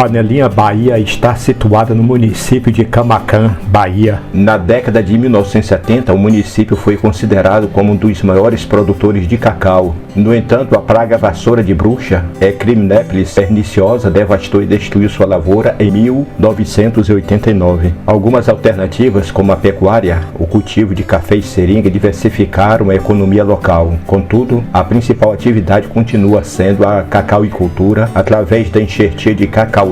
Panelinha, Bahia está situada no município de Camaquã, Bahia. Na década de 1970, o município foi considerado como um dos maiores produtores de cacau. No entanto, a praga vassoura de bruxa, Crimnépolis perniciosa, devastou e destruiu sua lavoura em 1989. Algumas alternativas, como a pecuária, o cultivo de café e seringa, diversificaram a economia local. Contudo, a principal atividade continua sendo a cacauicultura, através da enxertia de cacaueiros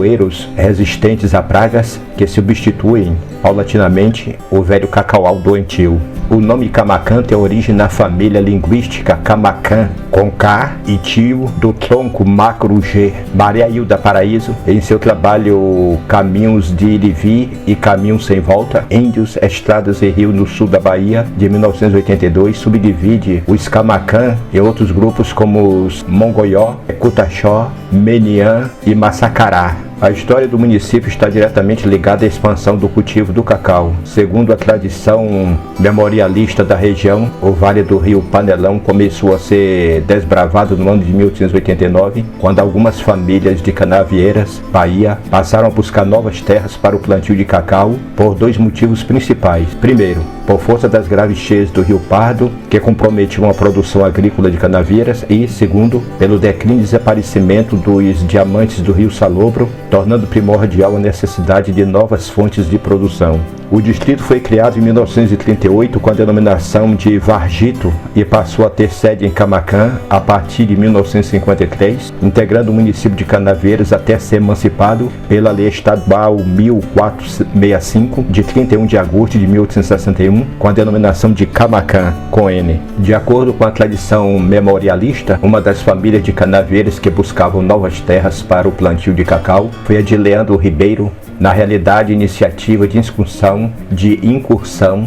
resistentes a pragas que substituem paulatinamente o velho cacaual doentio. O nome Camaquã tem origem na família linguística Camaquã, com K e tio do tronco macro G. Maria Hilda Paraíso, em seu trabalho Caminhos de Irivi e Caminhos Sem Volta, Índios, Estradas e Rio no Sul da Bahia, de 1982, subdivide os Camaquã em outros grupos como os Mongoió, Cutaxó, Meniã e Massacará. A história do município está diretamente ligada à expansão do cultivo do cacau. Segundo a tradição memorialista da região, o Vale do Rio Panelão começou a ser desbravado no ano de 1889, quando algumas famílias de Canavieiras, Bahia, passaram a buscar novas terras para o plantio de cacau por dois motivos principais. Primeiro, por força das graves cheias do Rio Pardo, que comprometiam a produção agrícola de Canavieiras, e segundo, pelo declínio e desaparecimento dos diamantes do Rio Salobro, tornando primordial a necessidade de novas fontes de produção. O distrito foi criado em 1938 com a denominação de Vargito e passou a ter sede em Camaquã a partir de 1953, integrando o município de Canavieiras até ser emancipado pela Lei Estadual 1465, de 31 de agosto de 1861, com a denominação de Camaquã, com N. De acordo com a tradição memorialista, uma das famílias de Canavieiras que buscavam novas terras para o plantio de cacau foi a de Leandro Ribeiro. Na realidade, a iniciativa de incursão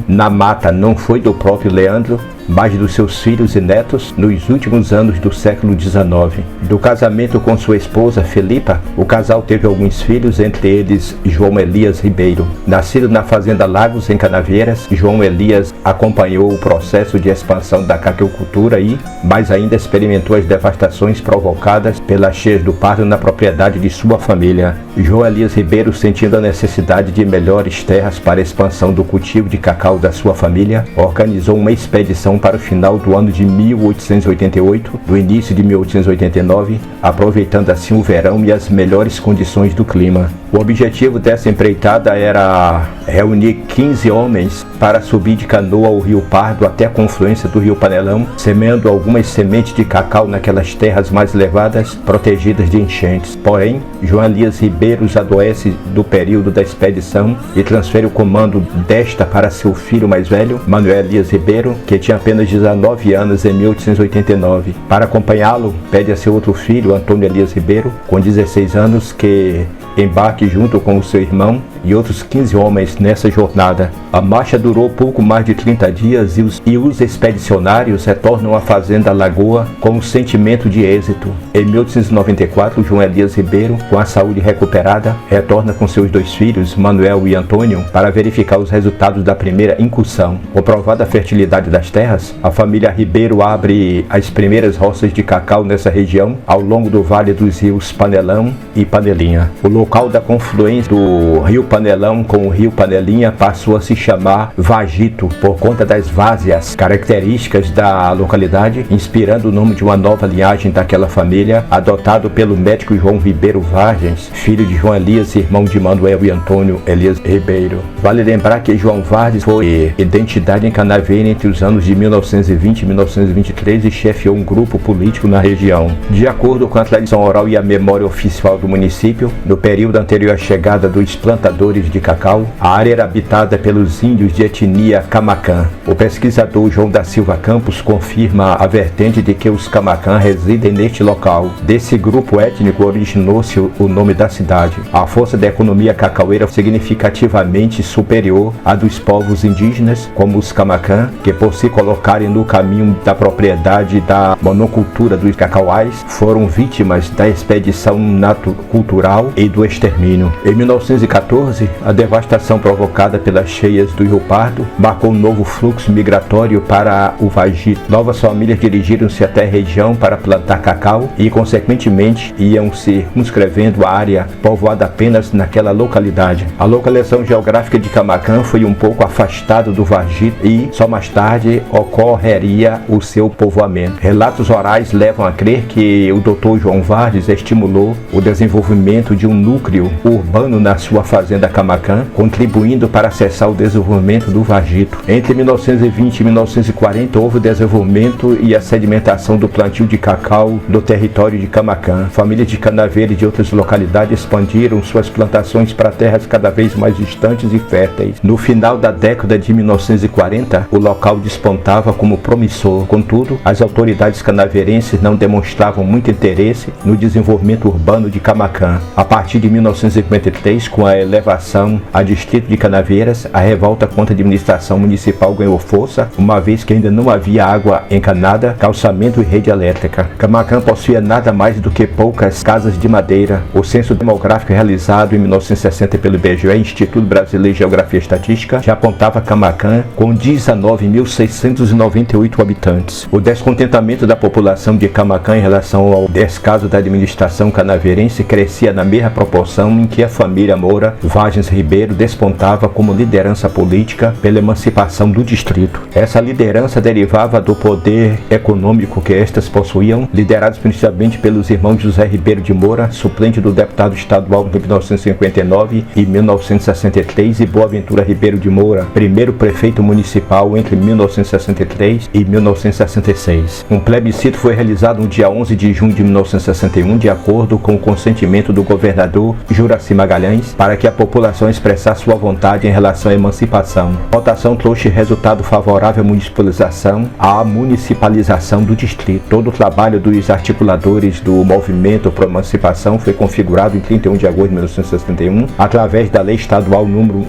na mata não foi do próprio Leandro, mas dos seus filhos e netos nos últimos anos do século XIX. Do casamento com sua esposa, Felipa, o casal teve alguns filhos, entre eles João Elias Ribeiro. Nascido na fazenda Lagos, em Canavieiras, João Elias acompanhou o processo de expansão da cacauicultura e, mais ainda, experimentou as devastações provocadas pelas cheias do Pardo na propriedade de sua família. João Elias Ribeiro, sentindo a necessidade de melhores terras para a expansão do cultivo de cacau da sua família, organizou uma expedição para o final do ano de 1888, do início de 1889, aproveitando assim o verão e as melhores condições do clima. O objetivo dessa empreitada era reunir 15 homens para subir de canoa ao Rio Pardo até a confluência do Rio Panelão, semeando algumas sementes de cacau naquelas terras mais elevadas, protegidas de enchentes. Porém, João Elias Ribeiro adoece do período da expedição e transfere o comando desta para seu filho mais velho, Manuel Elias Ribeiro, que tinha apenas 19 anos em 1889. Para acompanhá-lo, pede a seu outro filho, Antônio Elias Ribeiro, com 16 anos, que embarque junto com o seu irmão e outros 15 homens nessa jornada. A marcha durou pouco mais de 30 dias e os expedicionários retornam à fazenda Lagoa com um sentimento de êxito. Em 1894, João Elias Ribeiro, com a saúde recuperada, retorna com seus dois filhos, Manuel e Antônio, para verificar os resultados da primeira incursão. Comprovada a fertilidade das terras, a família Ribeiro abre as primeiras roças de cacau nessa região, ao longo do vale dos rios Panelão e Panelinha. O local da confluência do Rio Panelão com o Rio Panelinha passou a se chamar Vagito, por conta das várzea características da localidade, inspirando o nome de uma nova linhagem daquela família, adotado pelo médico João Ribeiro Vargens, filho de João Elias, irmão de Manuel e Antônio Elias Ribeiro. Vale lembrar que João Vargens foi identidade em Canavieira entre os anos de 1920 e 1923 e chefiou um grupo político na região. De acordo com a tradição oral e a memória oficial do município, no período anterior à chegada dos plantadores de cacau, a área era habitada pelos índios de etnia Camaquã. O pesquisador João da Silva Campos confirma a vertente de que os Camaquã residem neste local. Desse grupo étnico originou-se o nome da cidade. A força da economia cacaueira significativamente superior à dos povos indígenas, como os Camaquã, que por se colocarem no caminho da propriedade da monocultura dos cacauais, foram vítimas da expedição cultural e do extermínio. Em 1914, 2014, a devastação provocada pelas cheias do Rio Pardo marcou um novo fluxo migratório para o Vargito. Novas famílias dirigiram-se até a região para plantar cacau e, consequentemente, iam se inscrevendo a área povoada apenas naquela localidade. A localização geográfica de Camaquã foi um pouco afastada do Vargito e, só mais tarde, ocorreria o seu povoamento. Relatos orais levam a crer que o Dr. João Vardes estimulou o desenvolvimento de um núcleo urbano na sua fazenda Camaquã, contribuindo para acessar o desenvolvimento do Vargito. Entre 1920 e 1940 houve o desenvolvimento e a sedimentação do plantio de cacau do território de Camaquã. Famílias de canaveiros de outras localidades expandiram suas plantações para terras cada vez mais distantes e férteis. No final da década de 1940, o local despontava como promissor. Contudo, as autoridades canaveirenses não demonstravam muito interesse no desenvolvimento urbano de Camaquã. A partir de 1953, com a elevação a distrito de Canaveiras, a revolta contra a administração municipal ganhou força, uma vez que ainda não havia água encanada, calçamento e rede elétrica. Camaquã possuía nada mais do que poucas casas de madeira. O censo demográfico realizado em 1960 pelo IBGE, Instituto Brasileiro de Geografia e Estatística, já apontava Camaquã com 19.698 habitantes. O descontentamento da população de Camaquã em relação ao descaso da administração canaveirense crescia na mesma proporção em que a família Moura Vargens Ribeiro despontava como liderança política pela emancipação do distrito. Essa liderança derivava do poder econômico que estas possuíam, liderados principalmente pelos irmãos José Ribeiro de Moura, suplente do deputado estadual de 1959 e 1963, e Boaventura Ribeiro de Moura, primeiro prefeito municipal entre 1963 e 1966. Um plebiscito foi realizado no dia 11 de junho de 1961, de acordo com o consentimento do governador Juraci Magalhães, para que a população expressasse sua vontade em relação à emancipação. A votação trouxe resultado favorável à municipalização do distrito. Todo o trabalho dos articuladores do movimento por emancipação foi configurado em 31 de agosto de 1961, através da Lei Estadual número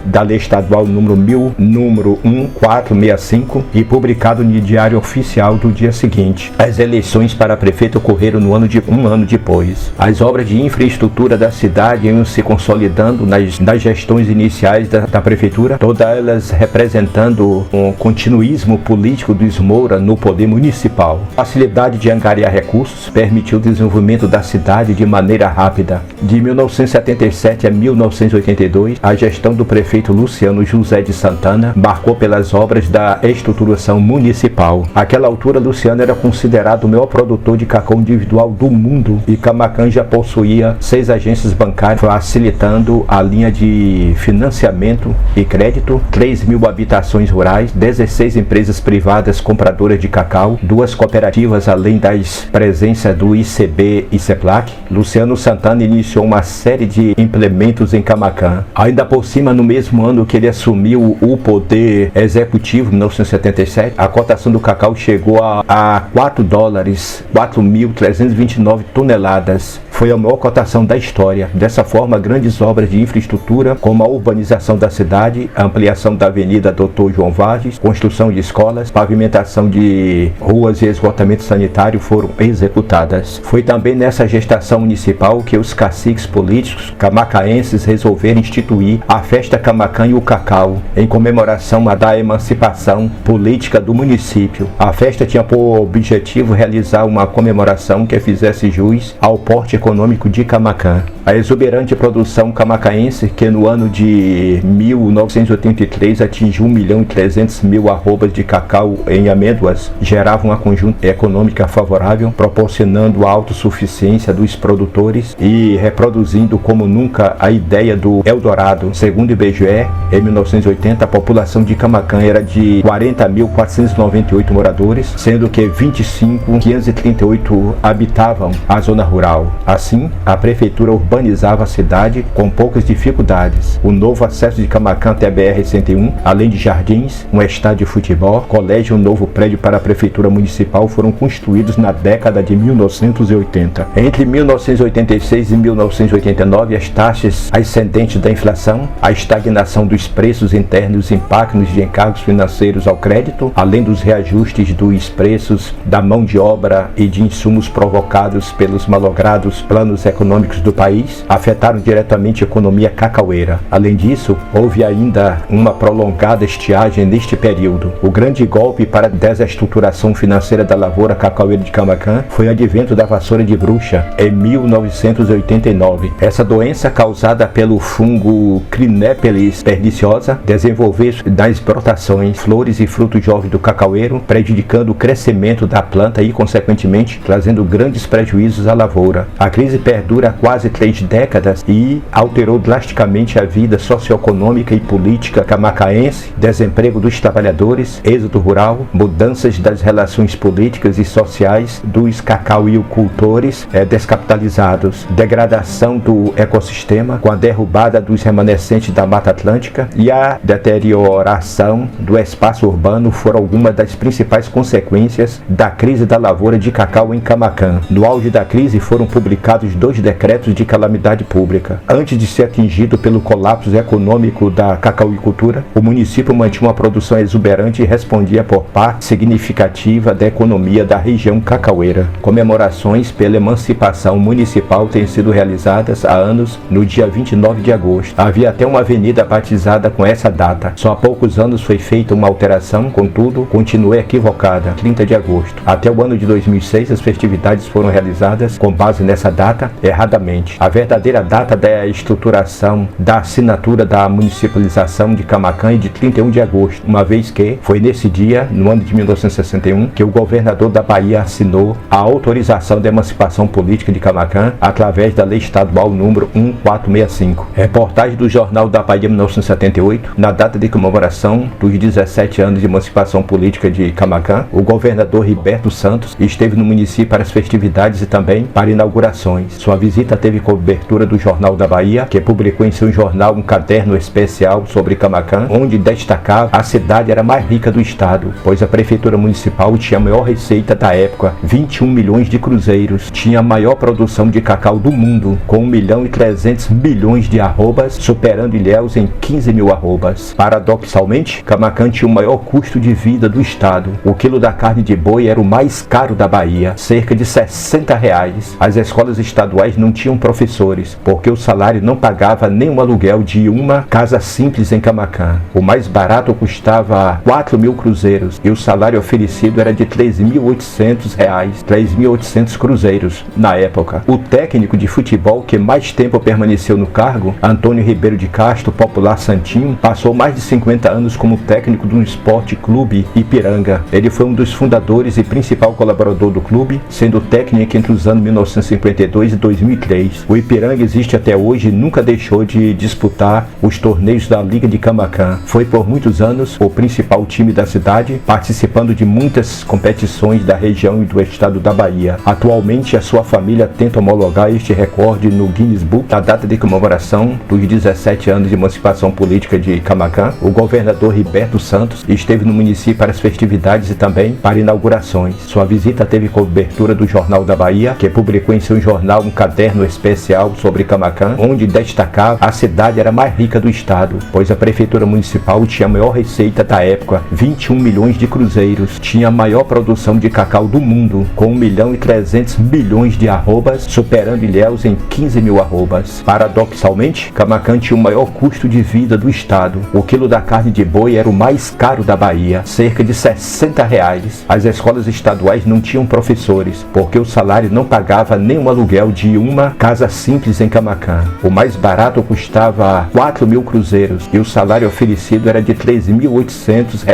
1465 e publicado no Diário Oficial do dia seguinte. As eleições para prefeito ocorreram um ano depois. As obras de infraestrutura da cidade iam se consolidando nas gestões iniciais da prefeitura, todas elas representando um continuismo político dos Moura no poder municipal. A facilidade de angariar recursos permitiu o desenvolvimento da cidade de maneira rápida. De 1977 a 1982, a gestão do prefeito Luciano José de Santana marcou pelas obras da estruturação municipal. Àquela altura, Luciano era considerado o maior produtor de cacau individual do mundo e Camaquã já possuía 6 agências bancárias, facilitando a linha de financiamento e crédito, 3.000 habitações rurais, 16 empresas privadas compradoras de cacau, 2 cooperativas, além das presenças do ICB e CEPLAC. Luciano Santana iniciou uma série de implementos em Camaquã. Ainda por cima, no mesmo ano que ele assumiu o poder executivo, em 1977, a cotação do cacau chegou a $4, 4.329 toneladas. Foi a maior cotação da história. Dessa forma, grandes obras de infraestrutura, como a urbanização da cidade, a ampliação da Avenida Dr. João Varges, construção de escolas, pavimentação de ruas e esgotamento sanitário foram executadas. Foi também nessa gestação municipal que os caciques políticos camacaenses resolveram instituir a Festa Camaquã e o Cacau, em comemoração da emancipação política do município. A festa tinha por objetivo realizar uma comemoração que fizesse jus ao porte econômico de Camaquã. A exuberante produção camacaense, que no ano de 1983 atingiu 1.300.000 arrobas de cacau em amêndoas, gerava uma conjuntura econômica favorável, proporcionando a autossuficiência dos produtores e reproduzindo como nunca a ideia do Eldorado. Segundo o IBGE, em 1980 a população de Camaquã era de 40.498 moradores, sendo que 25.538 habitavam a zona rural. Assim, a prefeitura urbanizava a cidade com poucas dificuldades. O novo acesso de Camaquã até a BR-101, além de jardins, um estádio de futebol, colégio e um novo prédio para a prefeitura municipal foram construídos na década de 1980. Entre 1986 e 1989, as taxas ascendentes da inflação, a estagnação dos preços internos e impactos de encargos financeiros ao crédito, além dos reajustes dos preços da mão de obra e de insumos provocados pelos malogrados planos econômicos do país afetaram diretamente a economia cacaueira. Além disso, houve ainda uma prolongada estiagem neste período. O grande golpe para a desestruturação financeira da lavoura cacaueira de Camaquã foi o advento da vassoura de bruxa em 1989. Essa doença, causada pelo fungo Crinépheles perniciosa, desenvolveu-se nas brotações, flores e frutos jovens do cacaueiro, prejudicando o crescimento da planta e, consequentemente, trazendo grandes prejuízos à lavoura. A crise perdura há quase 3 décadas e alterou drasticamente a vida socioeconômica e política camacaense, desemprego dos trabalhadores, êxodo rural, mudanças das relações políticas e sociais dos cacauicultores descapitalizados, degradação do ecossistema com a derrubada dos remanescentes da Mata Atlântica e a deterioração do espaço urbano foram algumas das principais consequências da crise da lavoura de cacau em Camaquã. No auge da crise foram publicados 2 decretos de calamidade pública. Antes de ser atingido pelo colapso econômico da cacauicultura, o município mantinha uma produção exuberante e respondia por parte significativa da economia da região cacaueira. Comemorações pela emancipação municipal têm sido realizadas há anos no dia 29 de agosto. Havia até uma avenida batizada com essa data. Só há poucos anos foi feita uma alteração, contudo, continua equivocada, 30 de agosto. Até o ano de 2006, as festividades foram realizadas com base nessa data erradamente. A verdadeira data da estruturação da assinatura da municipalização de Camaquã é de 31 de agosto, uma vez que foi nesse dia, no ano de 1961, que o governador da Bahia assinou a autorização da emancipação política de Camaquã através da Lei Estadual número 1465. Reportagem do Jornal da Bahia 1978, na data de comemoração dos 17 anos de emancipação política de Camaquã, o governador Riberto Santos esteve no município para as festividades e também para inaugurações. Sua visita teve cobertura do Jornal da Bahia, que publicou em seu jornal um caderno especial sobre Camaquã, onde destacava a cidade era a mais rica do estado, pois a prefeitura municipal tinha a maior receita da época, 21 milhões de cruzeiros, tinha a maior produção de cacau do mundo, com 1.300.000.000 de arrobas, superando Ilhéus em 15 mil arrobas. Paradoxalmente, Camaquã tinha o maior custo de vida do estado. O quilo da carne de boi era o mais caro da Bahia, cerca de R$60. As escolas estaduais não tinham professores, porque o salário não pagava nem o aluguel de uma casa simples em Camaquã. O mais barato custava 4.000 cruzeiros e o salário oferecido era de R$3.800, 3.800 cruzeiros na época. O técnico de futebol que mais tempo permaneceu no cargo, Antônio Ribeiro de Castro, popular Santinho, passou mais de 50 anos como técnico do Esporte Clube Ipiranga. Ele foi um dos fundadores e principal colaborador do clube, sendo técnico entre os anos 1952 e 2003. O Ipiranga existe até hoje e nunca deixou de disputar os torneios da Liga de Camaquã. Foi por muitos anos o principal time da cidade, participando de muitas competições da região e do estado da Bahia. Atualmente, a sua família tenta homologar este recorde no Guinness Book. Na data de comemoração dos 17 anos de emancipação política de Camaquã, o governador Riberto Santos esteve no município para as festividades e também para inaugurações. Sua visita teve cobertura do Jornal da Bahia, que publicou em seu jornal um caderno especial sobre Camaquã, onde destacava a cidade era a mais rica do estado, pois a prefeitura municipal tinha a maior receita da época, 21 milhões de cruzeiros, tinha a maior produção de cacau do mundo, com 1.300.000.000 de arrobas, superando Ilhéus em 15 mil arrobas. Paradoxalmente, Camaquã tinha o maior custo de vida do estado. O quilo da carne de boi era o mais caro da Bahia, cerca de R$60. As escolas estaduais não tinham professores, porque o salário não pagava nem o aluguel de uma casa simples em Camaquã. O mais barato custava 4.000 cruzeiros e o salário oferecido era de R$3.800,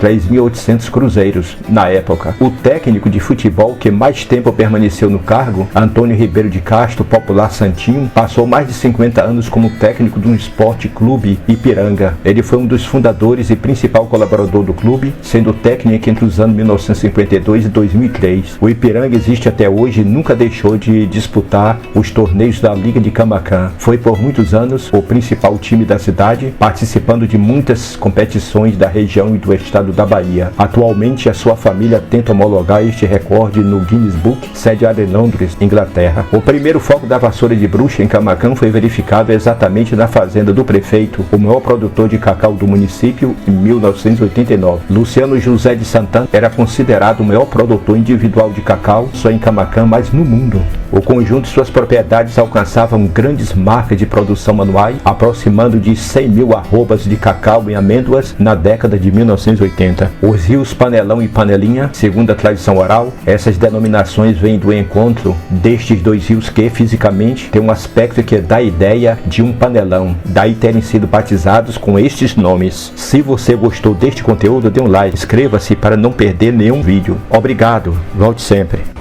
3.800 cruzeiros na época. O técnico de futebol que mais tempo permaneceu no cargo, Antônio Ribeiro de Castro, popular Santinho, passou mais de 50 anos como técnico do Esporte Clube Ipiranga. Ele foi um dos fundadores e principal colaborador do clube, sendo técnico entre os anos 1952 e 2003. O Ipiranga existe até hoje e nunca deixou de disputar os torneios da Liga de Camaquã. Foi por muitos anos o principal time da cidade, participando de muitas competições da região e do estado da Bahia. Atualmente, a sua família tenta homologar este recorde no Guinness Book, sediado em Londres, Inglaterra. O primeiro foco da vassoura de bruxa em Camaquã foi verificado exatamente na fazenda do prefeito, o maior produtor de cacau do município, em 1989. Luciano José de Santana era considerado o maior produtor individual de cacau, só em Camaquã, mas no mundo. O conjunto de suas propriedades alcançavam grandes marcas de produção anuais, aproximando de 100 mil arrobas de cacau e amêndoas na década de 1980. Os rios Panelão e Panelinha, segundo a tradição oral, essas denominações vêm do encontro destes dois rios que, fisicamente, têm um aspecto que dá a ideia de um panelão, daí terem sido batizados com estes nomes. Se você gostou deste conteúdo, dê um like, inscreva-se para não perder nenhum vídeo. Obrigado, volte sempre.